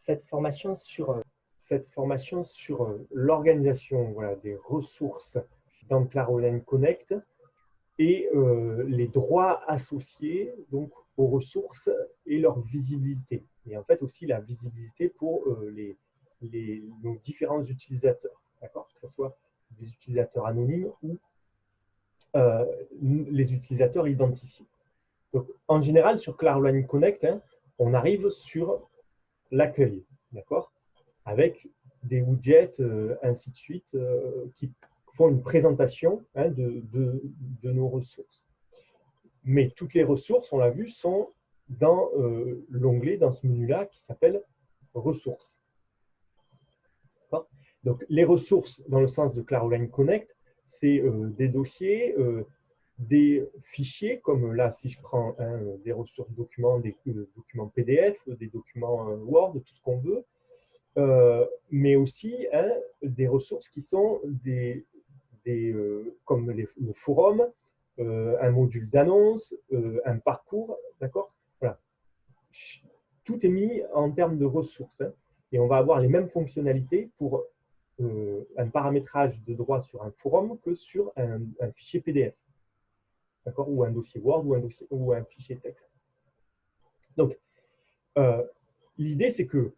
cette formation sur l'organisation voilà, des ressources dans Claroline Connect et les droits associés donc, aux ressources et leur visibilité. Et en fait aussi la visibilité pour nos différents utilisateurs, d'accord, que ce soit des utilisateurs anonymes ou les utilisateurs identifiés. Donc, en général, sur Claroline Connect, hein, on arrive sur l'accueil, d'accord, avec des widgets, ainsi de suite, qui font une présentation hein, de nos ressources. Mais toutes les ressources, on l'a vu, sont dans l'onglet, dans ce menu-là, qui s'appelle « Ressources ». Donc, les ressources, dans le sens de Claroline Connect, c'est des dossiers, des fichiers, comme là, si je prends hein, des ressources documents, des documents PDF, des documents Word, tout ce qu'on veut, mais aussi hein, des ressources qui sont comme le forum, un module d'annonce, un parcours, d'accord, voilà. Tout est mis en termes de ressources hein, et on va avoir les mêmes fonctionnalités pour un paramétrage de droit sur un forum que sur un fichier PDF, d'accord, ou un dossier Word ou un fichier texte. Donc, l'idée, c'est que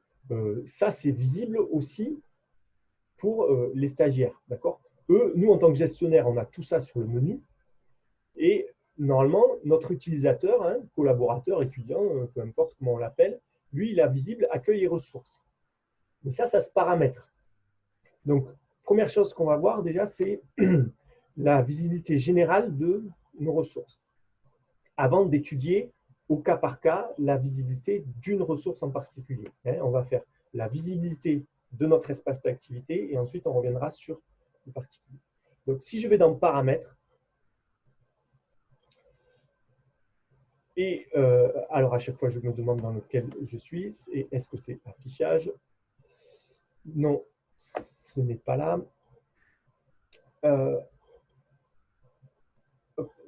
ça, c'est visible aussi pour les stagiaires, d'accord. Nous, en tant que gestionnaire, on a tout ça sur le menu et normalement, notre utilisateur, hein, collaborateur, étudiant, peu importe comment on l'appelle, lui, il a visible accueil et ressources. Mais ça se paramètre. Donc, première chose qu'on va voir déjà, c'est la visibilité générale de nos ressources, avant d'étudier au cas par cas la visibilité d'une ressource en particulier. On va faire la visibilité de notre espace d'activité et ensuite on reviendra sur le particulier. Donc, si je vais dans Paramètres, et alors à chaque fois je me demande dans lequel je suis, et est-ce que c'est affichage? Non, ce n'est pas là.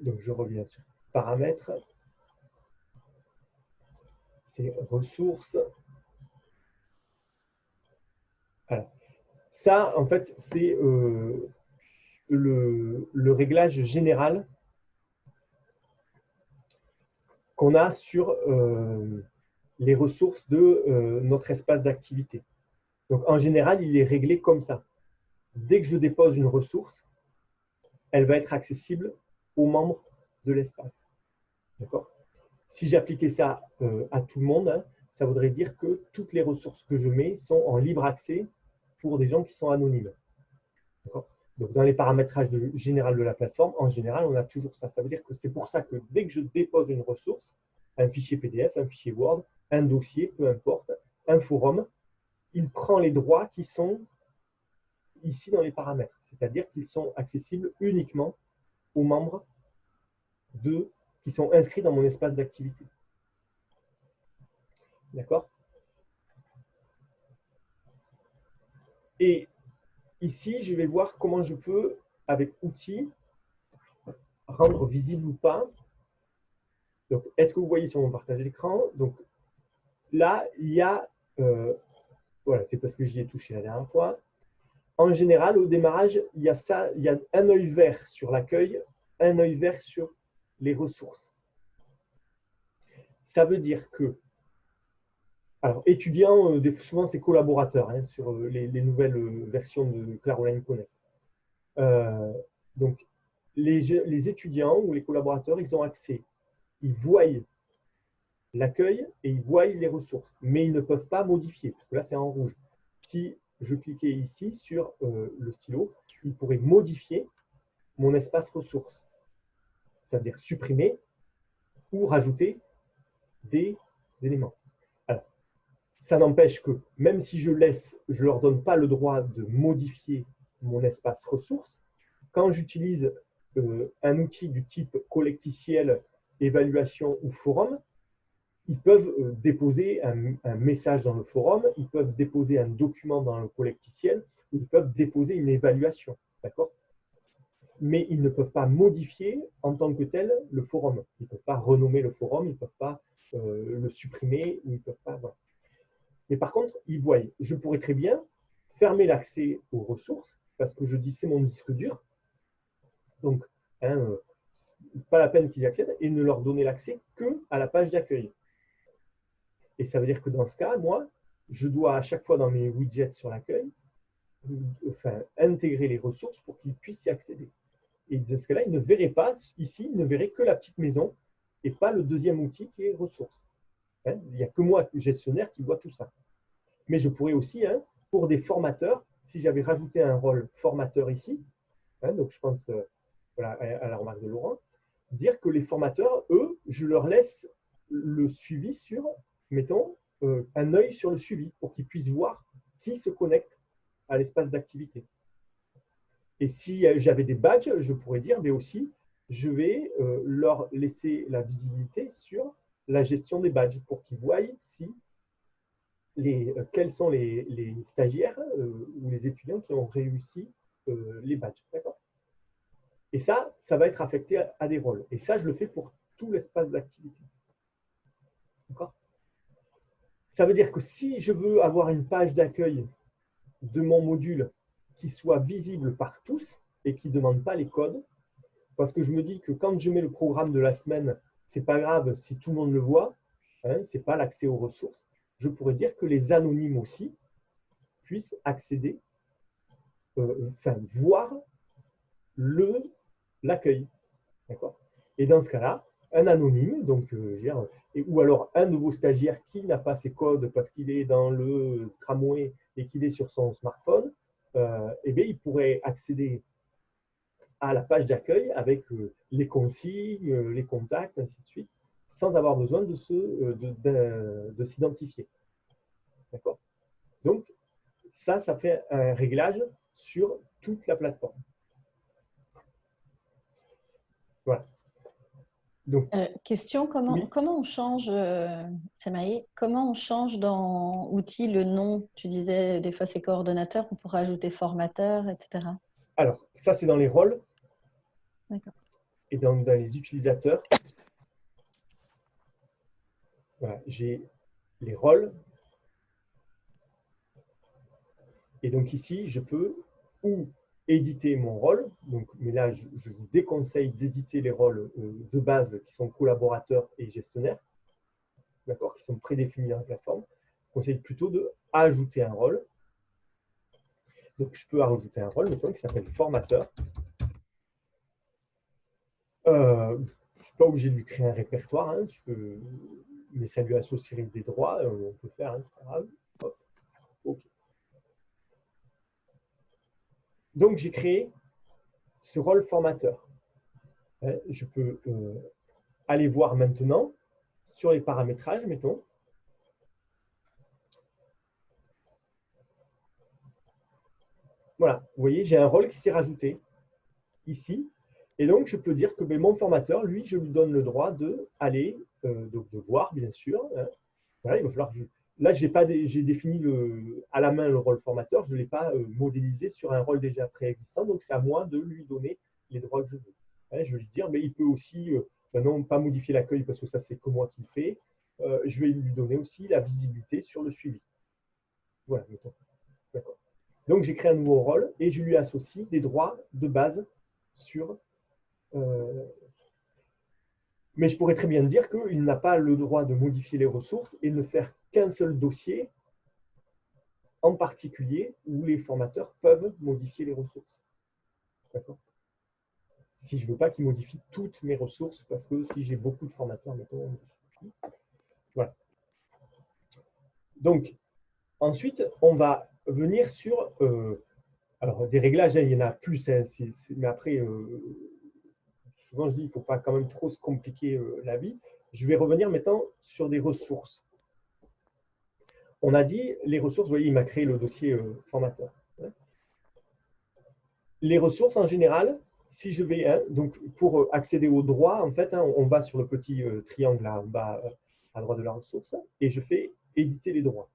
Donc je reviens sur Paramètres. C'est ressources. Alors, ça, en fait, c'est le réglage général qu'on a sur les ressources de notre espace d'activité. Donc, en général, il est réglé comme ça. Dès que je dépose une ressource, elle va être accessible aux membres de l'espace. D'accord ? Si j'appliquais ça à tout le monde, hein, ça voudrait dire que toutes les ressources que je mets sont en libre accès pour des gens qui sont anonymes. Donc, dans les paramétrages général de la plateforme, en général, on a toujours ça. Ça veut dire que c'est pour ça que dès que je dépose une ressource, un fichier PDF, un fichier Word, un dossier, peu importe, un forum, il prend les droits qui sont ici dans les paramètres. C'est-à-dire qu'ils sont accessibles uniquement aux membres qui sont inscrits dans mon espace d'activité. D'accord ? Et ici, je vais voir comment je peux, avec outils, rendre visible ou pas. Donc, est-ce que vous voyez sur mon partage d'écran? Donc, là, il y a, voilà, c'est parce que j'y ai touché la dernière fois. En général, au démarrage, il y a ça, il y a un œil vert sur l'accueil, un œil vert sur les ressources. Ça veut dire que, alors, étudiants, souvent c'est collaborateurs hein, sur les nouvelles versions de Claroline Connect. Donc, les étudiants ou les collaborateurs, ils ont accès, ils voient l'accueil et ils voient les ressources, mais ils ne peuvent pas modifier, parce que là, c'est en rouge. Si je cliquais ici sur le stylo, ils pourraient modifier mon espace ressources, c'est-à-dire supprimer ou rajouter des éléments. Alors, ça n'empêche que, même si je ne leur donne pas le droit de modifier mon espace ressources, quand j'utilise un outil du type collecticiel, évaluation ou forum, ils peuvent déposer un message dans le forum, ils peuvent déposer un document dans le collecticiel, ou ils peuvent déposer une évaluation, d'accord ? Mais ils ne peuvent pas modifier en tant que tel le forum. Ils ne peuvent pas renommer le forum, ils ne peuvent pas le supprimer, ou ils peuvent pas… Voilà. Mais par contre, ils voient. Je pourrais très bien fermer l'accès aux ressources parce que je dis c'est mon disque dur. Donc, hein, pas la peine qu'ils accèdent et ne leur donner l'accès qu'à la page d'accueil. Et ça veut dire que dans ce cas, moi, je dois à chaque fois dans mes widgets sur l'accueil, intégrer les ressources pour qu'ils puissent y accéder. Et dans ce cas-là, ils ne verraient pas, ici, ils ne verraient que la petite maison et pas le deuxième outil qui est ressources. Il n'y a que moi, gestionnaire, qui vois tout ça. Mais je pourrais aussi, pour des formateurs, si j'avais rajouté un rôle formateur ici, donc je pense voilà, à la remarque de Laurent, dire que les formateurs, eux, je leur laisse le suivi sur, mettons, un œil sur le suivi pour qu'ils puissent voir qui se connecte à l'espace d'activité. Et si j'avais des badges, je pourrais dire, mais aussi, je vais leur laisser la visibilité sur la gestion des badges pour qu'ils voient si quels sont les stagiaires ou les étudiants qui ont réussi les badges. D'accord ? Et ça va être affecté à des rôles. Et ça, je le fais pour tout l'espace d'activité. D'accord ? Ça veut dire que si je veux avoir une page d'accueil de mon module qui soit visible par tous et qui ne demande pas les codes, parce que je me dis que quand je mets le programme de la semaine, ce n'est pas grave si tout le monde le voit, ce n'est pas l'accès aux ressources, je pourrais dire que les anonymes aussi puissent accéder, voir l'accueil. D'accord ? Et dans ce cas-là, un anonyme, donc, ou alors un nouveau stagiaire qui n'a pas ses codes parce qu'il est dans le tramway et qu'il est sur son smartphone, eh bien, il pourrait accéder à la page d'accueil avec les consignes, les contacts, ainsi de suite, sans avoir besoin de s'identifier. D'accord ? Donc, ça fait un réglage sur toute la plateforme. Voilà. Donc, question, comment on change, Samaï, comment on change dans outils le nom? Tu disais, des fois, c'est coordonnateur, on pourrait ajouter formateur, etc. Alors, ça, c'est dans les rôles. D'accord. Et dans les utilisateurs, voilà, j'ai les rôles. Et donc ici, je peux ou éditer mon rôle, donc, mais là, je vous déconseille d'éditer les rôles de base qui sont collaborateurs et gestionnaires, d'accord, qui sont prédéfinis dans la plateforme. Je conseille plutôt d'ajouter un rôle. Donc, je peux ajouter un rôle, mettons, qui s'appelle formateur. Je ne suis pas obligé de lui créer un répertoire, mais ça lui associerait des droits, on peut faire, c'est pas grave. Hop. OK. Donc, j'ai créé ce rôle formateur. Je peux aller voir maintenant sur les paramétrages, mettons. Voilà, vous voyez, j'ai un rôle qui s'est rajouté ici. Et donc, je peux dire que mon formateur, lui, je lui donne le droit d'aller, de voir, bien sûr. Voilà, il va falloir que là, j'ai défini à la main le rôle formateur, je ne l'ai pas modélisé sur un rôle déjà préexistant, donc c'est à moi de lui donner les droits que je veux. Je vais lui dire, mais il peut aussi, non, pas modifier l'accueil parce que ça, c'est que moi qui le fais. Je vais lui donner aussi la visibilité sur le suivi. Voilà, mettons. D'accord. Donc, j'ai créé un nouveau rôle et je lui associe des droits de base sur… mais je pourrais très bien dire qu'il n'a pas le droit de modifier les ressources et ne faire qu'un seul dossier en particulier où les formateurs peuvent modifier les ressources. D'accord ? Si je ne veux pas qu'il modifie toutes mes ressources, parce que si j'ai beaucoup de formateurs, mettons, voilà. Donc, ensuite, on va venir sur… alors, des réglages, il y en a plus, mais après, souvent je dis, il ne faut pas quand même trop se compliquer la vie. Je vais revenir maintenant sur des ressources. On a dit les ressources, vous voyez, il m'a créé le dossier formateur. Les ressources, en général, si je vais, donc pour accéder aux droits, en fait, on va sur le petit triangle là, en bas à droite de la ressource et je fais éditer les droits.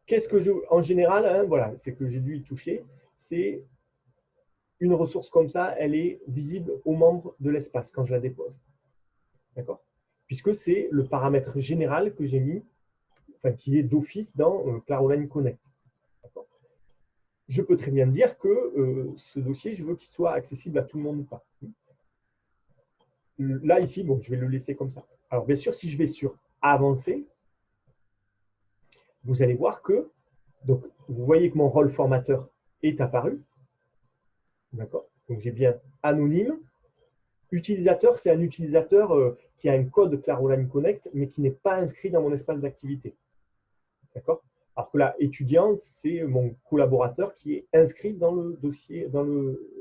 Qu'est-ce que en général, voilà, c'est que j'ai dû y toucher, c'est une ressource comme ça, elle est visible aux membres de l'espace quand je la dépose. D'accord ? puisque c'est le paramètre général que j'ai mis, enfin, qui est d'office dans Claroline Connect. Je peux très bien dire que ce dossier, je veux qu'il soit accessible à tout le monde ou pas. Là, ici, bon, je vais le laisser comme ça. Alors, bien sûr, si je vais sur Avancer, vous allez voir que, donc, vous voyez que mon rôle formateur est apparu. D'accord? Donc, j'ai bien anonyme. Utilisateur, c'est un utilisateur qui a un code Claroline Connect, mais qui n'est pas inscrit dans mon espace d'activité. D'accord? Alors que là, étudiant, c'est mon collaborateur qui est inscrit dans le dossier, dans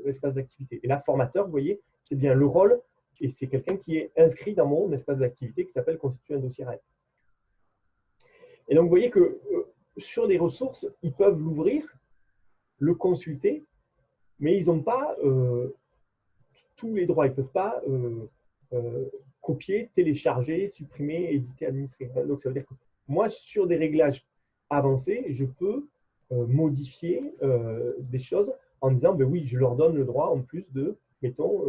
l'espace d'activité. Et là, formateur, vous voyez, c'est bien le rôle, et c'est quelqu'un qui est inscrit dans mon espace d'activité qui s'appelle constituer un dossier RAID. Et donc, vous voyez que sur des ressources, ils peuvent l'ouvrir, le consulter, mais ils n'ont pas tous les droits. Ils ne peuvent pas copier, télécharger, supprimer, éditer, administrer. Donc, ça veut dire que moi, sur des réglages avancés, je peux modifier des choses en disant, ben oui, je leur donne le droit en plus de, mettons,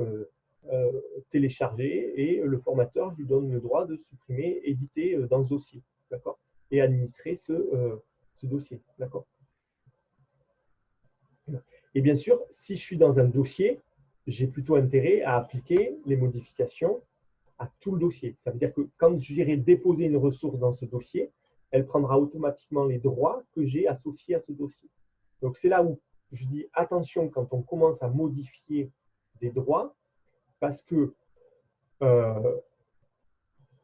télécharger, et le formateur, je lui donne le droit de supprimer, éditer dans ce dossier, d'accord, et administrer ce dossier, d'accord. Et bien sûr, si je suis dans un dossier, j'ai plutôt intérêt à appliquer les modifications à tout le dossier. Ça veut dire que quand j'irai déposer une ressource dans ce dossier, elle prendra automatiquement les droits que j'ai associés à ce dossier. Donc, c'est là où je dis attention quand on commence à modifier des droits, parce que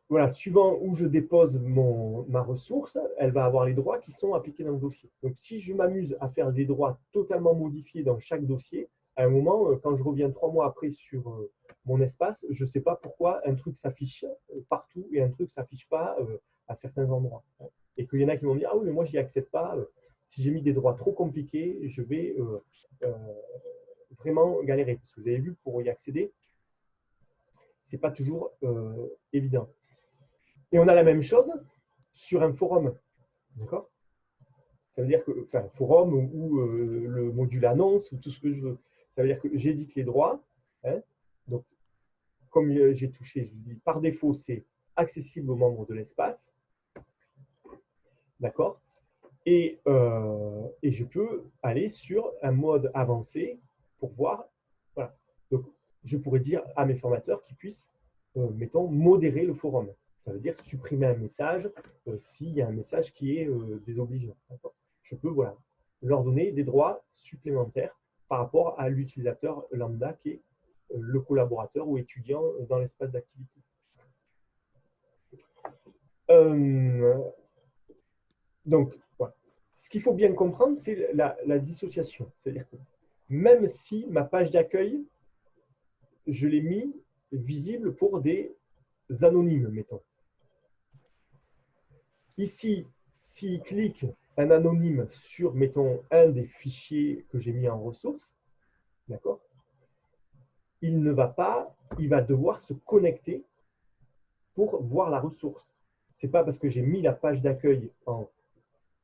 voilà, suivant où je dépose ma ressource, elle va avoir les droits qui sont appliqués dans le dossier. Donc, si je m'amuse à faire des droits totalement modifiés dans chaque dossier, à un moment, quand je reviens 3 mois après sur mon espace, je ne sais pas pourquoi un truc s'affiche partout et un truc ne s'affiche pas à certains endroits. Et qu'il y en a qui vont me dire « Ah oui, mais moi, je n'y accède pas. Si j'ai mis des droits trop compliqués, je vais vraiment galérer. » Parce que vous avez vu, pour y accéder, ce n'est pas toujours évident. Et on a la même chose sur un forum. D'accord? Ça veut dire que, enfin, forum ou le module annonce ou tout ce que je veux. Ça veut dire que j'édite les droits. Hein, donc, comme j'ai touché, je vous dis, par défaut, c'est accessible aux membres de l'espace. D'accord? Et je peux aller sur un mode avancé pour voir. Voilà. Donc, je pourrais dire à mes formateurs qu'ils puissent, mettons, modérer le forum. Ça veut dire supprimer un message s'il y a un message qui est désobligeant. Je peux voilà, leur donner des droits supplémentaires par rapport à l'utilisateur lambda qui est le collaborateur ou étudiant dans l'espace d'activité. Donc, voilà. Ce qu'il faut bien comprendre, c'est la dissociation. C'est-à-dire que même si ma page d'accueil, je l'ai mis visible pour des anonymes, mettons. Ici, s'il clique un anonyme sur, mettons, un des fichiers que j'ai mis en ressources, d'accord, il ne va pas, il va devoir se connecter pour voir la ressource. Ce n'est pas parce que j'ai mis la page d'accueil en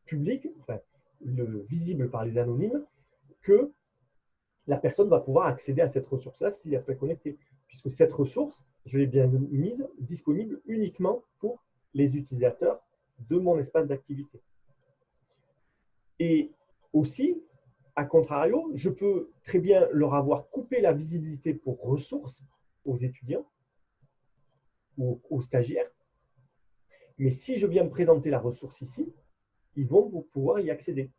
public, enfin, visible par les anonymes, que la personne va pouvoir accéder à cette ressource-là s'il n'est pas connecté. Puisque cette ressource, je l'ai bien mise disponible uniquement pour les utilisateurs de mon espace d'activité. Et aussi, à contrario, je peux très bien leur avoir coupé la visibilité pour ressources aux étudiants ou aux stagiaires. Mais si je viens me présenter la ressource ici, ils vont pouvoir y accéder.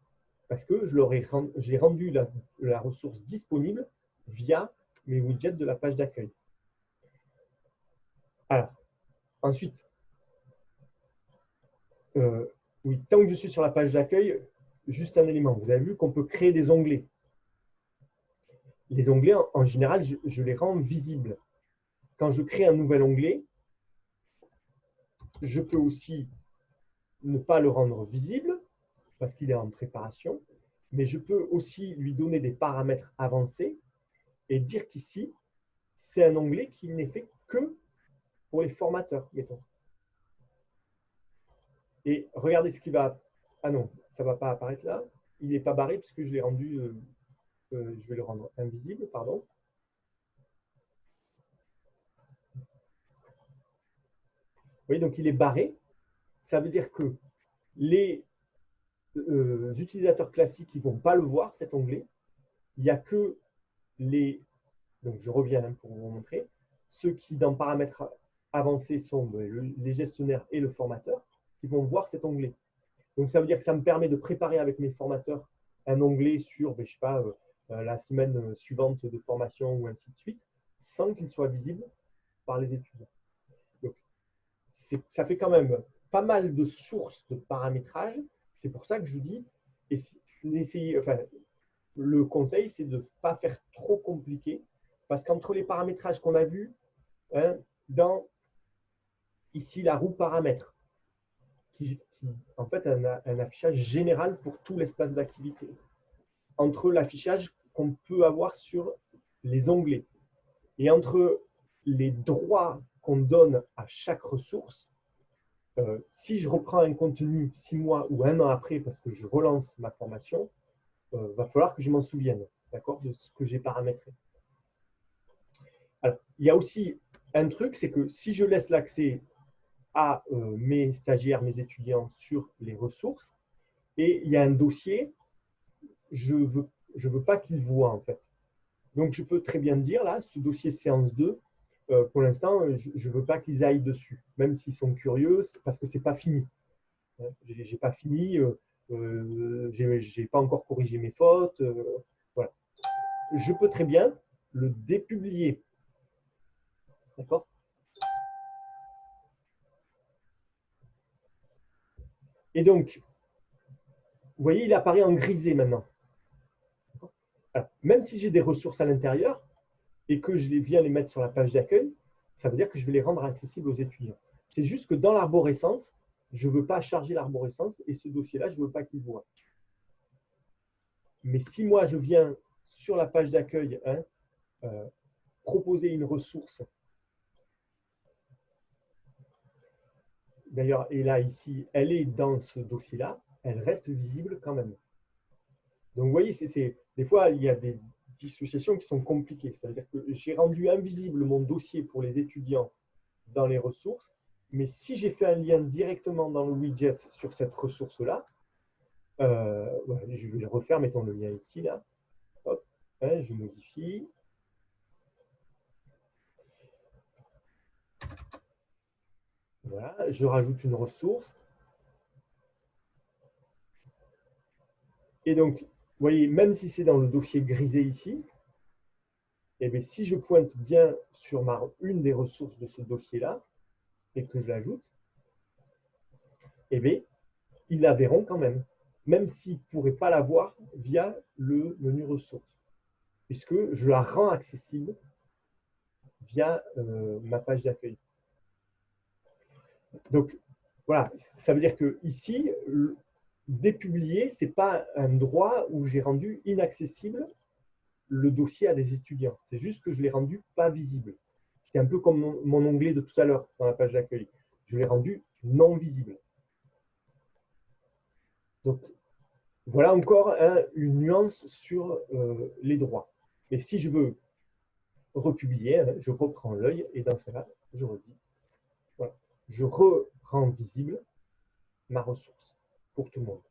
Parce que j'ai rendu la ressource disponible via mes widgets de la page d'accueil. Alors, ensuite, oui, tant que je suis sur la page d'accueil, juste un élément. Vous avez vu qu'on peut créer des onglets. Les onglets, en général, je les rends visibles. Quand je crée un nouvel onglet, je peux aussi ne pas le rendre visible parce qu'il est en préparation, mais je peux aussi lui donner des paramètres avancés et dire qu'ici, c'est un onglet qui n'est fait que pour les formateurs, mettons. Et regardez ce qui va… Ah non, ça ne va pas apparaître là. Il n'est pas barré puisque je l'ai rendu… je vais le rendre invisible, pardon. voyez, donc il est barré. Ça veut dire que les utilisateurs classiques ne vont pas le voir, cet onglet. Il n'y a que les… Donc je reviens pour vous montrer. Ceux qui, dans paramètres avancés, sont les gestionnaires et le formateur, qui vont voir cet onglet. Donc ça veut dire que ça me permet de préparer avec mes formateurs un onglet sur, je sais pas, la semaine suivante de formation ou ainsi de suite, sans qu'il soit visible par les étudiants. Donc, ça fait quand même pas mal de sources de paramétrage. C'est pour ça que je vous dis, enfin, le conseil, c'est de ne pas faire trop compliqué, parce qu'entre les paramétrages qu'on a vus, hein, dans ici la roue paramètres, qui en fait un affichage général pour tout l'espace d'activité, entre l'affichage qu'on peut avoir sur les onglets et entre les droits qu'on donne à chaque ressource. Si je reprends un contenu 6 mois ou 1 an après parce que je relance ma formation, va falloir que je m'en souvienne, d'accord, de ce que j'ai paramétré. Alors, il y a aussi un truc, c'est que si je laisse l'accès à mes stagiaires, mes étudiants sur les ressources, et il y a un dossier, je veux pas qu'ils voient en fait. Donc, je peux très bien dire, là, ce dossier séance 2, pour l'instant, je ne veux pas qu'ils aillent dessus, même s'ils sont curieux, parce que ce n'est pas fini. Je n'ai pas fini, je n'ai pas encore corrigé mes fautes. Voilà. Je peux très bien le dépublier. D'accord? Et donc, vous voyez, il apparaît en grisé maintenant. Alors, même si j'ai des ressources à l'intérieur et que je viens les mettre sur la page d'accueil, ça veut dire que je vais les rendre accessibles aux étudiants. C'est juste que dans l'arborescence, je ne veux pas charger l'arborescence et ce dossier-là, je ne veux pas qu'il voit. Mais si moi, je viens sur la page d'accueil proposer une ressource, d'ailleurs, et là, ici, elle est dans ce dossier-là, elle reste visible quand même. Donc, vous voyez, des fois, il y a des dissociations qui sont compliquées. C'est-à-dire que j'ai rendu invisible mon dossier pour les étudiants dans les ressources, mais si j'ai fait un lien directement dans le widget sur cette ressource-là, voilà, je vais le refaire, mettons le lien ici, là. Hop, je modifie. Voilà, je rajoute une ressource. Et donc, vous voyez, même si c'est dans le dossier grisé ici, eh bien, si je pointe bien sur une des ressources de ce dossier-là et que je l'ajoute, eh bien, ils la verront quand même s'ils ne pourraient pas la voir via le menu ressources, puisque je la rends accessible via ma page d'accueil. Donc, voilà, ça veut dire que ici, dépublier, ce n'est pas un droit où j'ai rendu inaccessible le dossier à des étudiants. C'est juste que je l'ai rendu pas visible. C'est un peu comme mon onglet de tout à l'heure dans la page d'accueil. Je l'ai rendu non visible. Donc, voilà encore une nuance sur les droits. Et si je veux republier, je reprends l'œil et dans ce cas-là, je redis. Voilà. Je rends visible ma ressource pour tout le monde.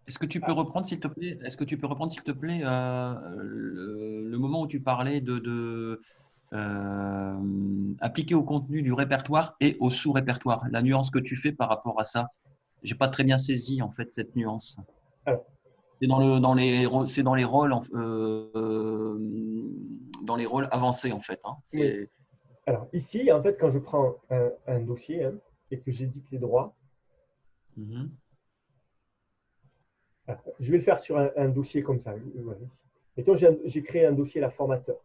Est-ce que tu peux reprendre, s'il te plaît, le moment où tu parlais de appliquer au contenu du répertoire et au sous-répertoire, la nuance que tu fais par rapport à ça? J'ai pas très bien saisi en fait cette nuance. C'est dans les rôles avancés en fait. Hein. Oui. Alors ici, en fait, quand je prends un dossier et que j'édite les droits, je vais le faire sur un dossier comme ça. Mettons, j'ai créé un dossier la formateur.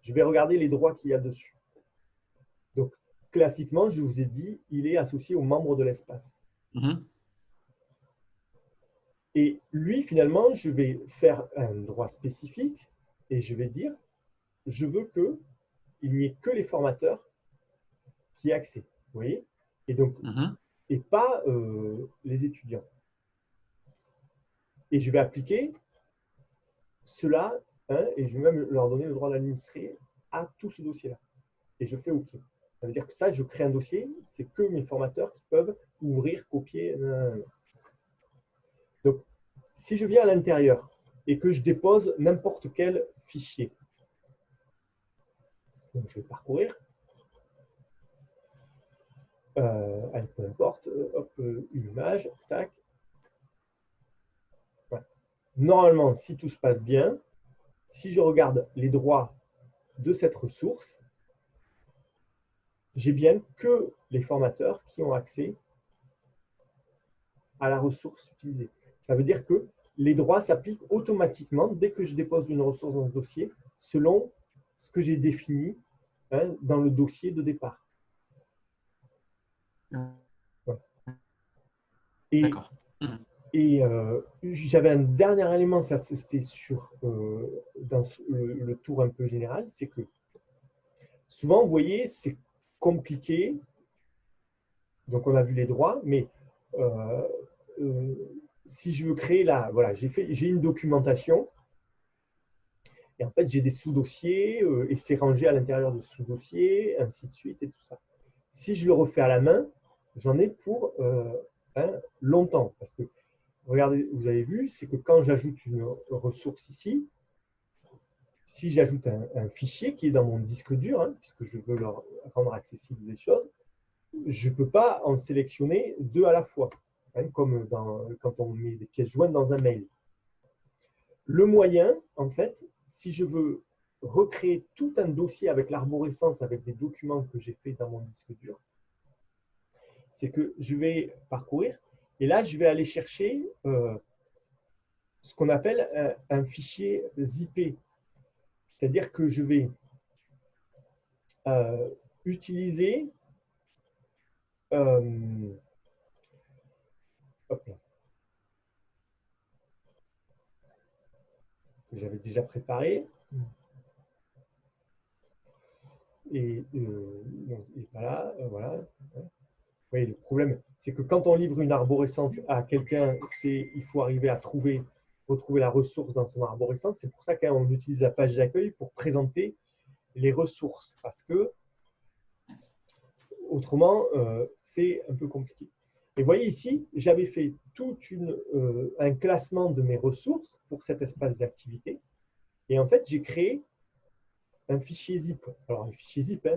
Je vais regarder les droits qu'il y a dessus. Donc, classiquement, je vous ai dit, il est associé aux membres de l'espace. Et lui, finalement, je vais faire un droit spécifique et je vais dire, je veux qu'il n'y ait que les formateurs qui aient accès. Vous voyez? Et donc, et pas les étudiants. Et je vais appliquer cela, et je vais même leur donner le droit d'administrer à tout ce dossier-là. et je fais OK. Ça veut dire que ça, je crée un dossier, c'est que mes formateurs qui peuvent ouvrir, copier. Donc, si je viens à l'intérieur et que je dépose n'importe quel fichier, donc je vais parcourir. Allez, peu importe, hop, une image, tac. Voilà. Normalement, si tout se passe bien, si je regarde les droits de cette ressource, j'ai bien que les formateurs qui ont accès à la ressource utilisée. Ça veut dire que les droits s'appliquent automatiquement dès que je dépose une ressource dans ce dossier, selon ce que j'ai défini dans le dossier de départ. Voilà. Et j'avais un dernier élément, c'était dans le tour un peu général, c'est que souvent, vous voyez, c'est compliqué. Donc, on a vu les droits, mais si je veux créer là, voilà, j'ai une documentation et en fait, j'ai des sous-dossiers et c'est rangé à l'intérieur de sous-dossiers, ainsi de suite et tout ça. Si je le refais à la main, j'en ai pour longtemps parce que regardez, vous avez vu, c'est que quand j'ajoute une ressource ici, si j'ajoute un fichier qui est dans mon disque dur, puisque je veux leur rendre accessible des choses, je ne peux pas en sélectionner deux à la fois, comme quand on met des pièces jointes dans un mail. Le moyen, en fait, si je veux recréer tout un dossier avec l'arborescence, avec des documents que j'ai faits dans mon disque dur, c'est que je vais parcourir et là, je vais aller chercher ce qu'on appelle un fichier zippé. C'est-à-dire que je vais utiliser j'avais déjà préparé. Et voilà, voilà. Oui, le problème, c'est que quand on livre une arborescence à quelqu'un, il faut arriver à retrouver la ressource dans son arborescence. C'est pour ça qu'on utilise la page d'accueil pour présenter les ressources, parce que autrement, c'est un peu compliqué. Et vous voyez ici, j'avais fait tout un classement de mes ressources pour cet espace d'activité. Et en fait, j'ai créé un fichier zip. Alors, un fichier zip,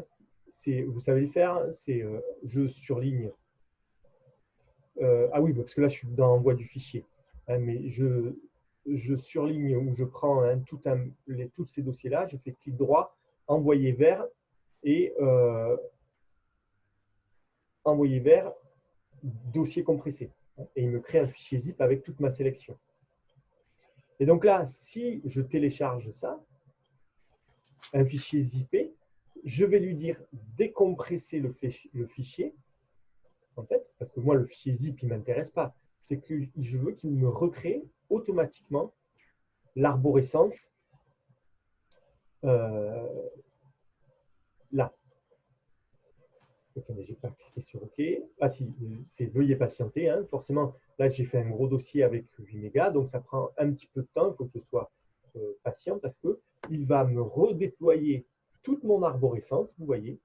vous savez le faire, c'est je surligne. Ah oui, parce que là, je suis dans l'envoi du fichier. Mais je surligne ou je prends tous ces dossiers-là, je fais clic droit, envoyer vers et envoyer vers dossier compressé. Et il me crée un fichier zip avec toute ma sélection. Et donc là, si je télécharge ça, un fichier zippé, je vais lui dire décompresser le fichier, en fait, parce que moi, le fichier zip, il ne m'intéresse pas. C'est que je veux qu'il me recrée automatiquement l'arborescence là. Attendez, je n'ai pas cliqué sur OK. Ah si, c'est veuillez patienter. Forcément, là, j'ai fait un gros dossier avec 8 mégas, donc ça prend un petit peu de temps. Il faut que je sois patient parce qu'il va me redéployer toute mon arborescence, vous voyez,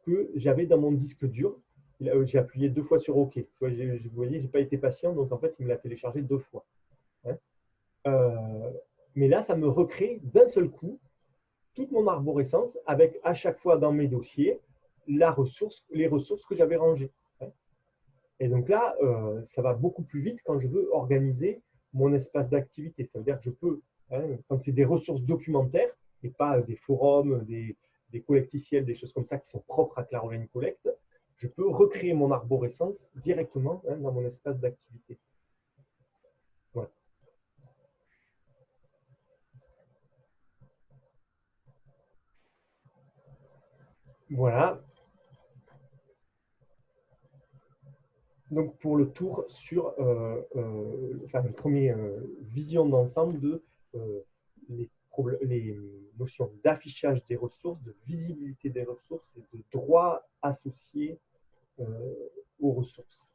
que j'avais dans mon disque dur. J'ai appuyé 2 fois sur OK. Vous voyez, je n'ai pas été patient, donc en fait, il me l'a téléchargé 2 fois. Mais là, ça me recrée d'un seul coup toute mon arborescence avec à chaque fois dans mes dossiers les ressources que j'avais rangées. Et donc là, ça va beaucoup plus vite quand je veux organiser mon espace d'activité. Ça veut dire que je peux, quand c'est des ressources documentaires et pas des forums, des collecticiels, des choses comme ça qui sont propres à Claroline Collect, je peux recréer mon arborescence directement dans mon espace d'activité. Voilà. Voilà. Donc pour le tour sur une première vision d'ensemble de les notions d'affichage des ressources, de visibilité des ressources et de droits associés aux ressources.